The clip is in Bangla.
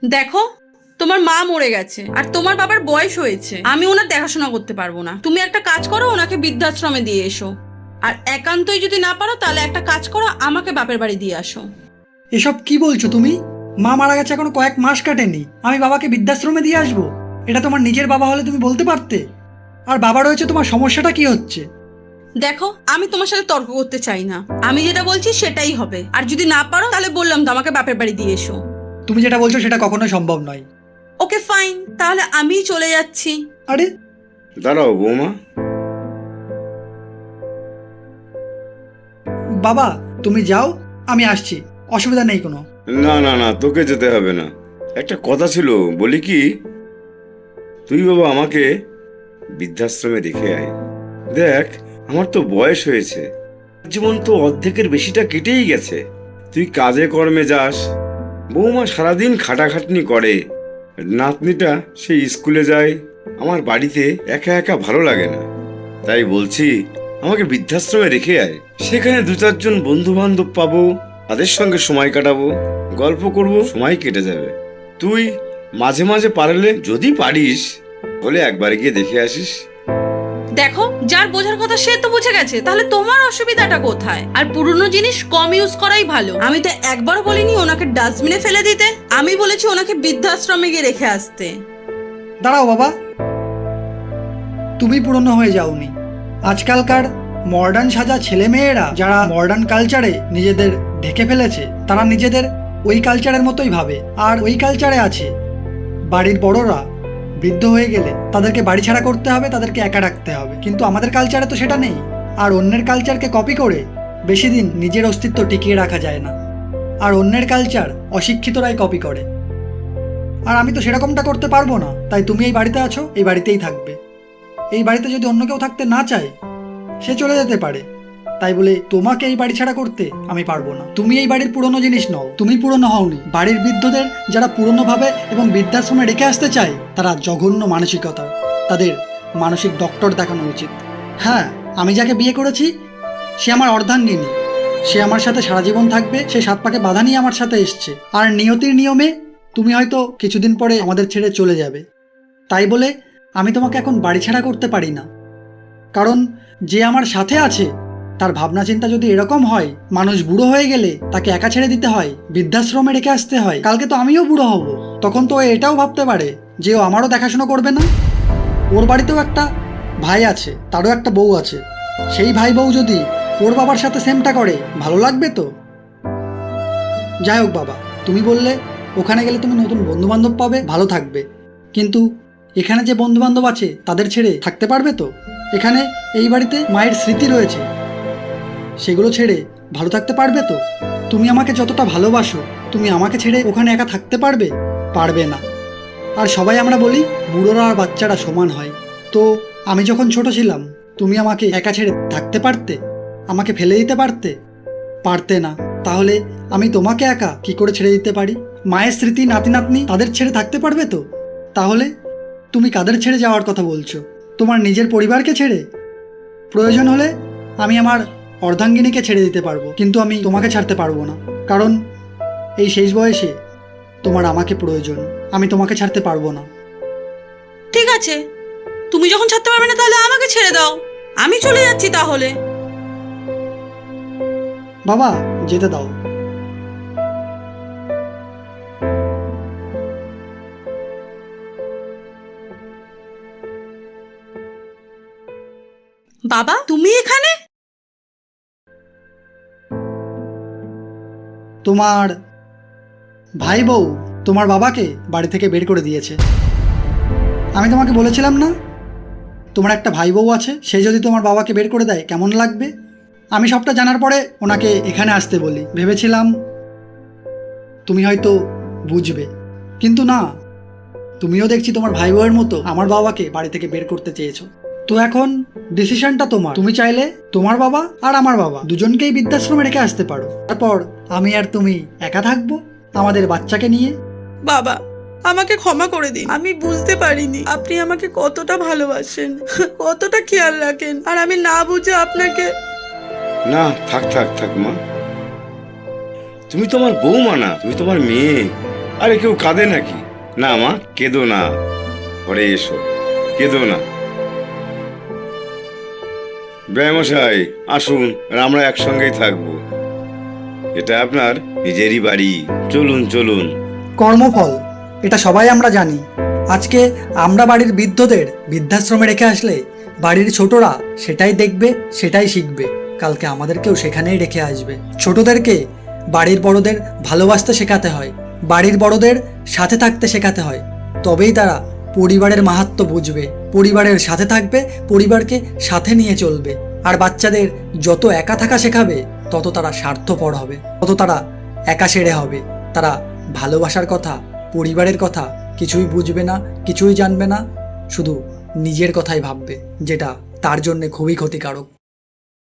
দেখো, তোমার মা মরে গেছে আর তোমার বাবার বয়স হয়েছে, আমি ওনার দেখাশোনা করতে পারবো না। তুমি একটা কাজ করো, ওনাকে বৃদ্ধাশ্রমে দিয়ে এসো। আর একান্তই যদি না পারো তাহলে একটা কাজ করো, আমাকে বাপের বাড়ি দিয়ে আসো। এসব কি বলছো তুমি? মা মারা গেছে এখনো কয়েক মাস কাটেনি, আমি বাবাকে বৃদ্ধাশ্রমে দিয়ে আসবো? এটা তোমার নিজের বাবা হলে তুমি বলতে পারতে। আর বাবা রয়েছে, তোমার সমস্যাটা কি হচ্ছে? দেখো, আমি তোমার সাথে তর্ক করতে চাই না, আমি যেটা বলছি সেটাই হবে। আর যদি না পারো তাহলে বললাম তো আমাকে বাপের বাড়ি দিয়ে এসো। তুমি যেটা বলছো সেটা কখনো সম্ভব নয়। ওকে ফাইন, তাহলে আমিই চলে যাচ্ছি। আরে দাঁড়াও বৌমা। বাবা, তুমি যাও, আমি আসছি, অসুবিধা নেই কোনো। না না না, তোকে যেতে হবে না। একটা কথা ছিল, বলি কি, তুই বাবা আমাকে বৃদ্ধাশ্রমে রেখে আয়। দেখ, আমার তো বয়স হয়েছে, জীবন তো অর্ধেকের বেশিটা কেটেই গেছে। তুই কাজে কর্মে যাস, বৌমা সারাদিন খাটাখাটনি করে, নাতনিটা সেই স্কুলে যায়, আমার বাড়িতে একা একা ভালো লাগে না। তাই বলছি, আমাকে বৃদ্ধাশ্রমে রেখে আয়। সেখানে দু চারজন বন্ধু বান্ধব পাবো, তাদের সঙ্গে সময় কাটাবো, গল্প করব, সময় কেটে যাবে। তুই মাঝে মাঝে পারলে, যদি পারিস, বলে একবার গিয়ে দেখে আসিস। দেখো, যার বোঝার কথা সে তো বুঝে গেছে, তাহলে তোমার অসুবিধাটা কোথায়? আর পুরনো জিনিস কম ইউজ করাই ভালো। আমি তো একবারও বলিনি ওনাকে ডাস্টবিনে ফেলে দিতে, আমি বলেছি ওনাকে বৃদ্ধাশ্রমে গিয়ে রেখে আসতে। দাঁড়াও বাবা, তুমি পুরনো হয়ে যাওনি। আজকালকার মডার্ন সাজা ছেলেমেয়েরা যারা মডার্ন কালচারে নিজেদের ঢেকে ফেলেছে, তারা নিজেদের ওই কালচারের মতোই ভাবে। আর ওই কালচারে আছে বাড়ির বড়রা বৃদ্ধ হয়ে গেলে তাদেরকে বাড়ি ছাড়া করতে হবে, তাদেরকে একা রাখতে হবে। কিন্তু আমাদের কালচারে তো সেটা নেই। আর অন্যের কালচারকে কপি করে বেশি দিন নিজের অস্তিত্ব টিকিয়ে রাখা যায় না। আর অন্যের কালচার অশিক্ষিতরাই কপি করে। আর আমি তো সেরকমটা করতে পারবো না। তাই তুমি এই বাড়িতে আছো, এই বাড়িতেই থাকবে। এই বাড়িতে যদি অন্য কেউ থাকতে না চায়, সে চলে যেতে পারে। তাই বলে তোমাকে এই বাড়ি ছাড়া করতে আমি পারবো না। তুমি এই বাড়ির পুরনো জিনিস নও, তুমি পুরনো হওনি। বাড়ির বৃদ্ধদের যারা পুরনো ভাবে এবং বৃদ্ধাশ্রমে রেখে আসতে চায়, তারা জঘন্য মানসিকতা। তাদের মানসিক ডক্টর দেখানো উচিত। হ্যাঁ, আমি যাকে বিয়ে করেছি সে আমার অর্ধাঙ্গিনী। সে আমার সাথে সারা জীবন থাকবে। সে 7 পাকে বাধা নিয়ে আমার সাথে এসছে। আর নিয়তির নিয়মে তুমি হয়তো কিছুদিন পরে আমাদের ছেড়ে চলে যাবে। তাই বলে আমি তোমাকে এখন বাড়ি ছাড়া করতে পারি না। কারণ যে আমার সাথে আছে তার ভাবনা চিন্তা যদি এরকম হয়, মানুষ বুড়ো হয়ে গেলে তাকে একা ছেড়ে দিতে হয়, বৃদ্ধাশ্রমে রেখে আসতে হয়, কালকে তো আমিও বুড়ো হব। তখন তো ও এটাও ভাবতে পারে যে ও আমারও দেখাশোনা করবে না। ওর বাড়িতেও একটা ভাই আছে, তারও একটা বউ আছে। সেই ভাই বউ যদি ওর বাবার সাথে সেমটা করে, ভালো লাগবে তো? যাই হোক বাবা, তুমি বললে ওখানে গেলে তুমি নতুন বন্ধু বান্ধব পাবে, ভালো থাকবে। কিন্তু এখানে যে বন্ধু বান্ধব আছে তাদের ছেড়ে থাকতে পারবে তো? এখানে এই বাড়িতে মায়ের স্মৃতি রয়েছে, সেগুলো ছেড়ে ভালো থাকতে পারবে তো? তুমি আমাকে যতটা ভালোবাসো, তুমি আমাকে ছেড়ে ওখানে একা থাকতে পারবে? পারবে না। আর সবাই আমরা বলি বুড়োরা আর বাচ্চারা সমান হয়। তো আমি যখন ছোট ছিলাম, তুমি আমাকে একা ছেড়ে থাকতে পারতে? আমাকে ফেলে দিতে পারতে? পারতে না। তাহলে আমি তোমাকে একা কি করে ছেড়ে দিতে পারি? মায়ের স্মৃতি, নাতি নাতনি, তাদের ছেড়ে থাকতে পারবে তো? তাহলে তুমি কাদের ছেড়ে যাওয়ার কথা বলছো? তোমার নিজের পরিবারকে ছেড়ে? প্রয়োজন হলে আমি আমার অর্ধাঙ্গিনীকে ছেড়ে দিতে পারবো, কিন্তু আমি তোমাকে ছাড়তে পারবো না। কারণ এই শেষ বয়সে তোমার আমাকে প্রয়োজন। আমি তোমাকে ছাড়তে পারবো না। ঠিক আছে, তুমি যখন ছাড়তে পারবে না তাহলে আমাকে ছেড়ে দাও, আমি চলে যাচ্ছি তাহলে। বাবা, যেতে দাও। বাবা, তুমি এখানে? তোমার ভাই বউ তোমার বাবাকে বাড়ি থেকে বের করে দিয়েছে। আমি তোমাকে বলেছিলাম না, তোমার একটা ভাই বউ আছে, সে যদি তোমার বাবাকে বের করে দেয় কেমন লাগবে? আমি সবটা জানার পরে ওনাকে এখানে আসতে বলি। ভেবেছিলাম তুমি হয়তো বুঝবে, কিন্তু না। তুমিও দেখছি তোমার ভাই বউয়ের মতো আমার বাবাকে বাড়ি থেকে বের করতে চেয়েছো। তো এখন ডিসিশনটা তোমার। তুমি চাইলে তোমার বাবা আর আমার বাবা দুজনকেই বৃদ্ধাশ্রমে রেখে আসতে পারো। তারপর আমি আর তুমি একা থাকবো আমাদের বাচ্চাকে নিয়ে। বাবা, আমাকে ক্ষমা করে দিন, আমি বুঝতে পারিনি আপনি আমাকে কতটা ভালোবাসেন, কতটা খেয়াল রাখেন। আর আমি না বুঝে আপনাকে... না, থাক থাক থাক মা, তুমি তোমার বৌমা না, তুমি তোমার মেয়ে। আরে কেউ কাঁদে নাকি? না মা, কেঁদো না, ঘরে এসো, কেঁদো না। ব্যয়মশাই আসুন, আর আমরা একসঙ্গেই থাকবো। এটা আপনার নিজেরই বাড়ি, চলুন চলুন। কর্মফল এটা সবাই আমরা জানি। আজকে আমরা বাড়ির বৃদ্ধদের বৃদ্ধাশ্রমে রেখে আসলে বাড়ির ছোটরা সেটাই দেখবে, সেটাই শিখবে। কালকে আমাদেরকেও সেখানেই রেখে আসবে। ছোটদেরকে বাড়ির বড়দের ভালোবাসতে শেখাতে হয়, বাড়ির বড়দের সাথে থাকতে শেখাতে হয়। তবেই তারা পরিবারের মাহাত্ম্য বুঝবে, পরিবারের সাথে থাকবে, পরিবারকে সাথে নিয়ে চলবে। আর বাচ্চাদের যত একা থাকা শেখাবে তত তারা স্বার্থপর হবে, তত তারা একা সেরে হবে। তারা ভালোবাসার কথা, পরিবারের কথা কিছুই বুঝবে না, কিছুই জানবে না, শুধু নিজের কথাই ভাববে, যেটা তার জন্যে খুবই ক্ষতিকারক।